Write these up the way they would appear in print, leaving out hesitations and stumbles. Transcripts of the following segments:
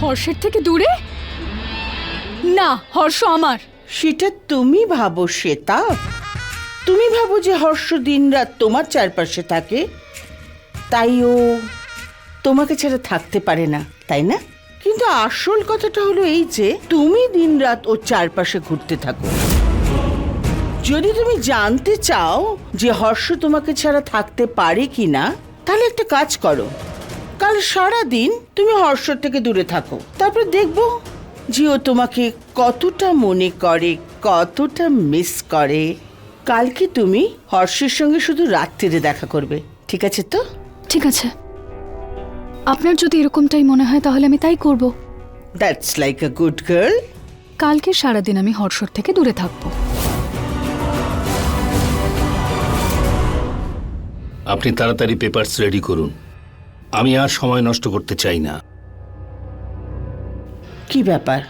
হর্ষের থেকে দূরে? না, হর্ষ আমার। সেটা তুমি ভাবো শ্বেতা। তুমি ভাবো যে হর্ষ দিনরাত তোমার চারপাশে থাকে, তাই ও তোমাকে ছাড়া থাকতে পারে না, তাই না? কিন্তু আসল কথাটা হলো এই যে তুমি দিনরাত ওর চারপাশে ঘুরতে থাকো। যদি তুমি জানতে চাও যে হর্ষ তোমাকে ছাড়া থাকতে পারে কিনা, তাহলে একটা কাজ করো, কাল সারা দিন তুমি হর্ষ থেকে দূরে থাকো, তারপর দেখবো যে ও তোমাকে কতটা মনে করে, কতটা মিস করে। কালকে তুমি হর্ষের সঙ্গে শুধু রাত্রিরে দেখা করবে, ঠিক আছে তো? ঠিক আছে, আপনার যদি এরকমটাই মনে হয় তাহলে আমি তাই করব। That's like a good girl. কালকে সারাদিন আমি হর্ষর থেকে দূরে থাকব। আপনি তাড়াতাড়ি পেপারস রেডি করুন, আমি আর সময় নষ্ট করতে চাই না। কি ব্যাপার,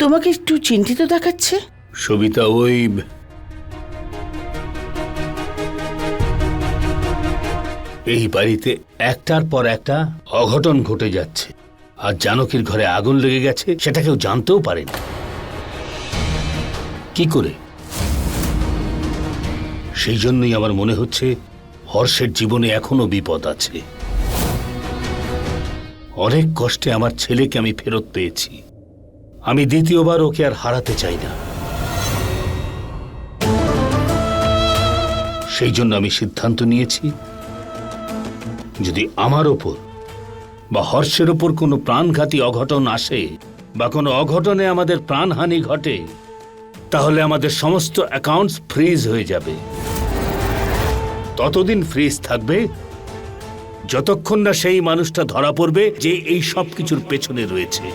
তোমাকে একটু চিন্তিত দেখাচ্ছে? সবিতা, ওই এই বাড়িতে একটার পর একটা অঘটন ঘটে যাচ্ছে, আর জানকীর ঘরে আগুন লেগে গেছে সেটা কেউ জানতেও পারেনি। কি করে? সেই জন্যই আমার মনে হচ্ছে হর্ষের জীবনে এখনো বিপদ আছে। অনেক কষ্টে আমার ছেলেকে আমি ফেরত পেয়েছি, আমি দ্বিতীয়বার ওকে আর হারাতে চাই না। সেই জন্য আমি সিদ্ধান্ত নিয়েছি, যদি আমার ওপর বা হর্ষের ওপর কোনো প্রাণঘাতী অঘটন আসে বা কোনো অঘটনে আমাদের প্রাণহানি ঘটে, তাহলে আমাদের সমস্ত অ্যাকাউন্টস ফ্রিজ হয়ে যাবে। ততদিন ফ্রিজ থাকবে যতক্ষণ না সেই মানুষটা ধরা পড়বে যে এই সব কিছুর পেছনে রয়েছে।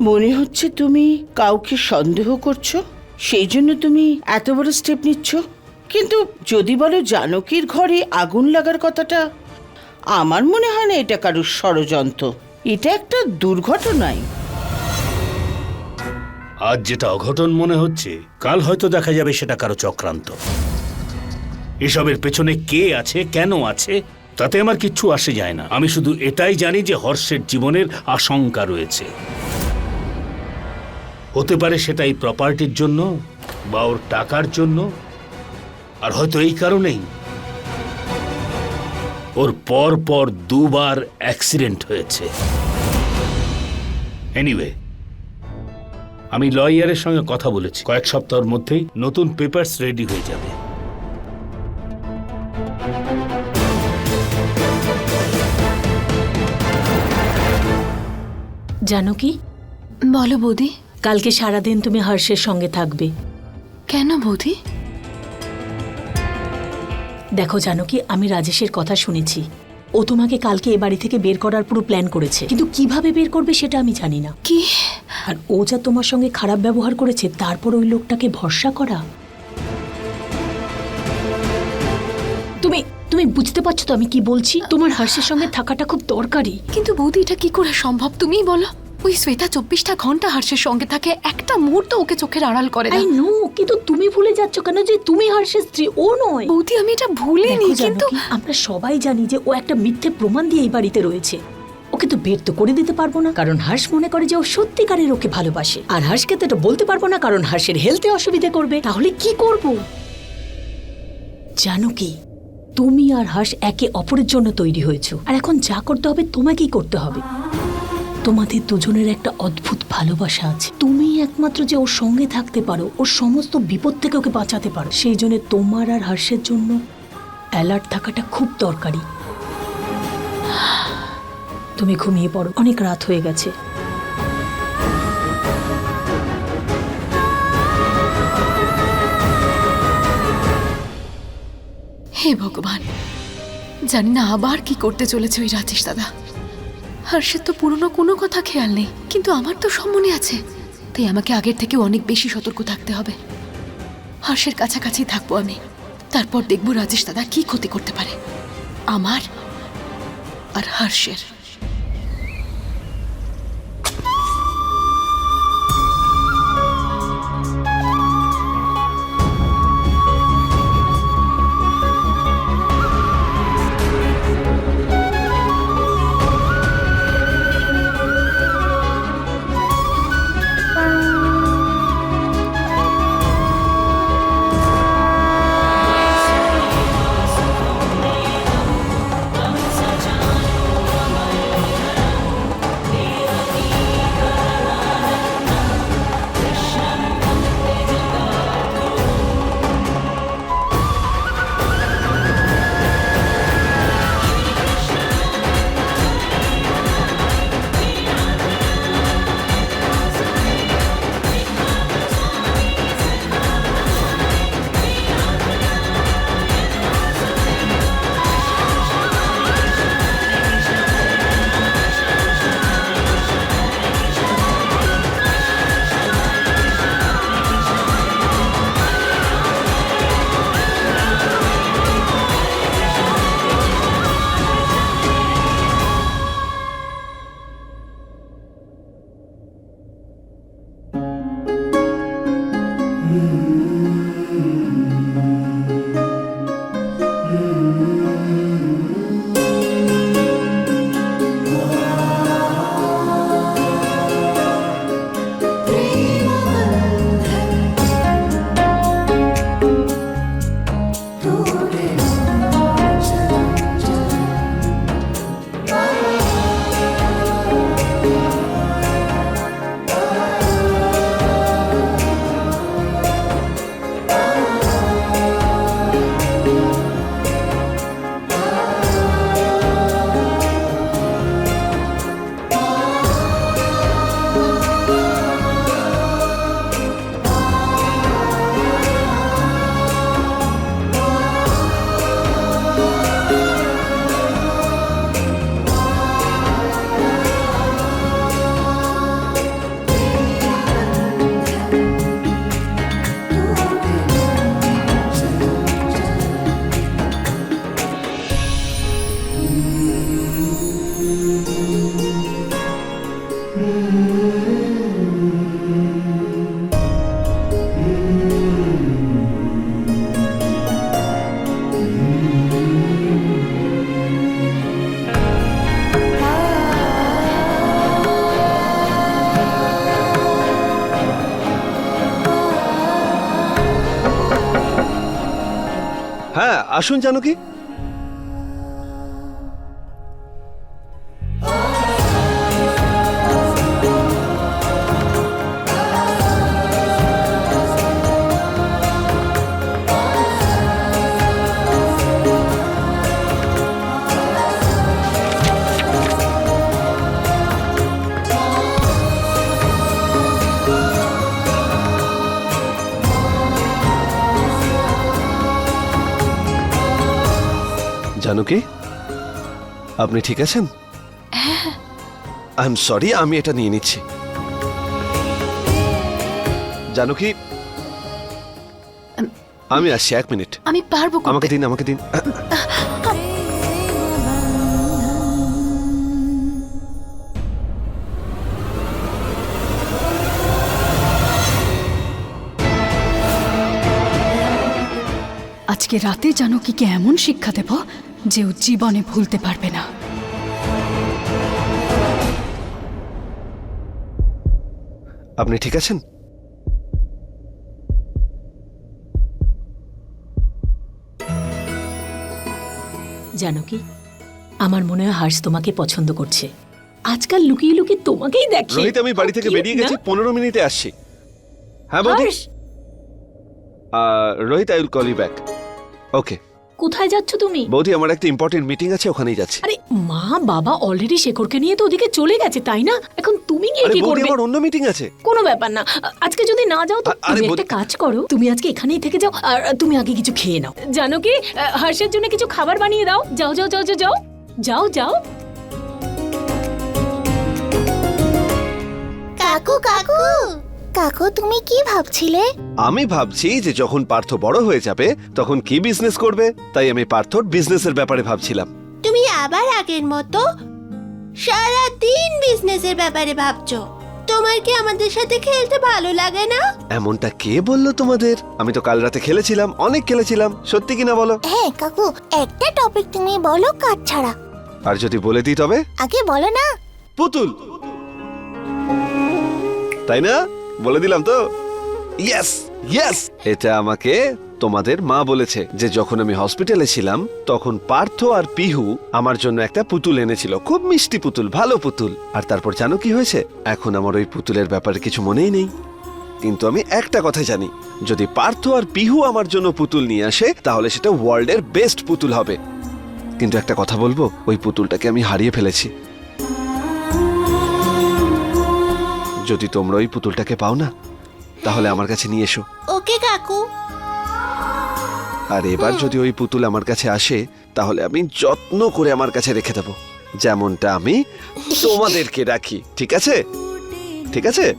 মনে হচ্ছে তুমি কাউকে সন্দেহ করছো, সেই জন্য তুমি এত বড় স্টেপ নিচ্ছ। কিন্তু যদি বলো জানকীর ঘরে আগুন লাগার কথাটা, আমার মনে হয় না এটা কারোর ষড়যন্ত্র, এটা একটা দুর্ঘটনাই। আজ যেটা অঘটন মনে হচ্ছে, কাল হয়তো দেখা যাবে সেটা কারো চক্রান্ত। এসবের পেছনে কে আছে, কেন আছে, তাতে আমার কিচ্ছু আসে যায় না। আমি শুধু এটাই জানি যে হর্ষের জীবনের আশঙ্কা রয়েছে। হতে পারে সেটা এই প্রপার্টির জন্য বা ওর টাকার জন্য, আর হয়তো এই কারণেই ওর পর পর দুবার অ্যাক্সিডেন্ট হয়েছে। এনিওয়ে, আমি লয়ারের সঙ্গে কথা বলেছি, কয়েক সপ্তাহের মধ্যেই নতুন পেপারস রেডি হয়ে যাবে। জানকী, বলো বৌদি। কালকে সারাদিন তুমি হর্ষের সঙ্গে থাকবে। কেন বৌদি? দেখো জানকী, আমি রাজেশের কথা শুনেছি, ও তোমাকে কালকে এ বাড়ি থেকে বের করার পুরো প্ল্যান করেছে, কিন্তু কিভাবে বের করবে সেটা আমি জানি না। কি? আর ও যা তোমার সঙ্গে খারাপ ব্যবহার করেছে, তারপর ওই লোকটাকে ভরসা করা। তুমি তুমি বুঝতে পারছো তো আমি কি বলছি? তোমার হর্ষের সঙ্গে থাকাটা খুব দরকারি। কিন্তু বৌদি, এটা কি করে সম্ভব তুমিই বলো। ওই শ্বেতা 24টা ঘন্টা হর্ষের সঙ্গে থাকে, একটা মুহূর্ত ওকে চোখের আড়াল করে না। আই নো, কিন্তু তুমি ভুলে যাচ্ছ কেন যে তুমি হর্ষের স্ত্রী, ও নয়। বৌদি, আমি এটা ভুলিনি, কিন্তু আমরা সবাই জানি যে ও একটা মিথ্যে প্রমাণ দিয়ে এই বাড়িতে রয়েছে। ওকে তো বের তো করে দিতে পারবো না, কারণ হর্ষ মনে করে যে ও সত্যিকারের ওকে ভালোবাসে। আর হর্ষকে তো এটা বলতে পারবো না, কারণ হর্ষের হেলথে অসুবিধে করবে। তাহলে কি করব? জানো কি, তুমি আর হর্ষ একে অপরের জন্য তৈরি হয়েছো, আর এখন যা করতে হবে তোমাকেই করতে হবে। তোমাদের দুজনের একটা অদ্ভুত ভালোবাসা আছে, তুমি একমাত্র যে ওর সঙ্গে থাকতে পারো, ওর সমস্ত বিপদ থেকে ওকে বাঁচাতে পারো। সেই জন্য তোমার আর হর্ষের জন্য অ্যালার্ট থাকাটা খুব দরকারি। তুমি ঘুমিয়ে পড়ো, অনেক রাত হয়ে গেছে। হে ভগবান, জানি না আবার কি করতে চলেছে ওই রাজেশ দাদা। হর্ষের তো পুরনো কোনো কথা খেয়াল নেই, কিন্তু আমার তো সব মনে আছে, তাই আমাকে আগের থেকে অনেক বেশি সতর্ক থাকতে হবে। হর্ষের কাছাকাছি থাকবো আমি, তারপর দেখবো রাজেশ দাদা কি ক্ষতি করতে পারে আমার আর হর্ষের। হ্যাঁ আসুন জানকী। জানকী, আপনি ঠিক আছেন? আই এম সরি, আমি এটা নিয়ে নিচ্ছি। জানকী, আমি আসছি, 1 মিনিট। আমি পারবো করতে। আমাকে দিন, আমাকে দিন। আজকে রাতে জানকীকে এমন শিক্ষা দেব যে ও জীবনে ভুলতে পারবে না। আপনি ঠিক আছেন? জানকী, আমার মনে হয় হর্ষ তোমাকে পছন্দ করছে। আজকাল লুকিয়ে লুকিয়ে তোমাকেই দেখে। রোহিত, আমি বাড়ি থেকে বেরিয়ে গেছি, 15 মিনিটে আসছি। হ্যাঁ বৌদি। Harsh, Rohit, I will call you back. Okay. কোথায় যাচ্ছ তুমি? বৌদি, আমার একটা ইম্পর্টেন্ট মিটিং আছে, ওখানেই যাচ্ছি। আরে মা বাবা অলরেডি শেখরকে নিয়ে তো ওদিকে চলে গেছে, তাই না? এখন তুমি গিয়ে আরে কি বৌদি, করবে? আমার অন্য মিটিং আছে। কোনো ব্যাপার না, আজকে যদি না যাও তো আরে তুমি বৌদি- একটা কাজ করো, তুমি আজকে এখানেই থেকে যাও আর তুমি আগে কিছু খেয়ে নাও। জানো কি, হর্ষের জন্য কিছু খাবার বানিয়ে দাও। যাও যাও যাও যাও যাও যাও যাও। কাকু কাকু কাকু, তুমি কি ভাবছিলে? আমি ভাবছি যে যখন পার্থ বড় হয়ে যাবে তখন কি বিজনেস করবে, তাই আমি পার্থর বিজনেসের ব্যাপারে ভাবছিলাম। তুমি আবার আগের মতো সারা দিন বিজনেসের ব্যাপারে ভাবছো। তোমার কি আমাদের সাথে খেলতে ভালো লাগে না? এমনটা কে বললো তোমাদের? আমি তো কাল রাতে খেলেছিলাম, অনেক খেলেছিলাম। সত্যি কিনা বলো? হ্যাঁ কাকু, একটা টপিক তুমি বলো কাজ ছাড়া। আর যদি বলে দিই তবে? আগে বলো না। পুতুল, তাই না? বলে দিলাম তো। ইয়েস ইয়েস, এটা আমাকে তোমাদের মা বলেছে যে যখন আমি হসপিটালে ছিলাম তখন পার্থ আর পিহু আমার জন্য একটা পুতুল এনেছিল, খুব মিষ্টি পুতুল, ভালো পুতুল। আর তারপর জানো কি হয়েছে? এখন আমার ওই পুতুলের ব্যাপারে কিছু মনেই নেই। কিন্তু আমি একটা কথা জানি, যদি পার্থ আর পিহু আমার জন্য পুতুল নিয়ে আসে তাহলে সেটা ওয়ার্ল্ডের বেস্ট পুতুল হবে। কিন্তু একটা কথা বলবো, ওই পুতুলটাকে আমি হারিয়ে ফেলেছি। যদি তোমরা ওই পুতুলটাকে পাও না তাহলে আমার কাছে নিয়ে এসো। ওকে কাকু। আর এবার যদি ওই পুতুল আমার কাছে আসে তাহলে আমি যত্ন করে আমার কাছে রেখে দেবো, যেমনটা আমি তোমাদেরকে রাখি। ঠিক আছে? ঠিক আছে?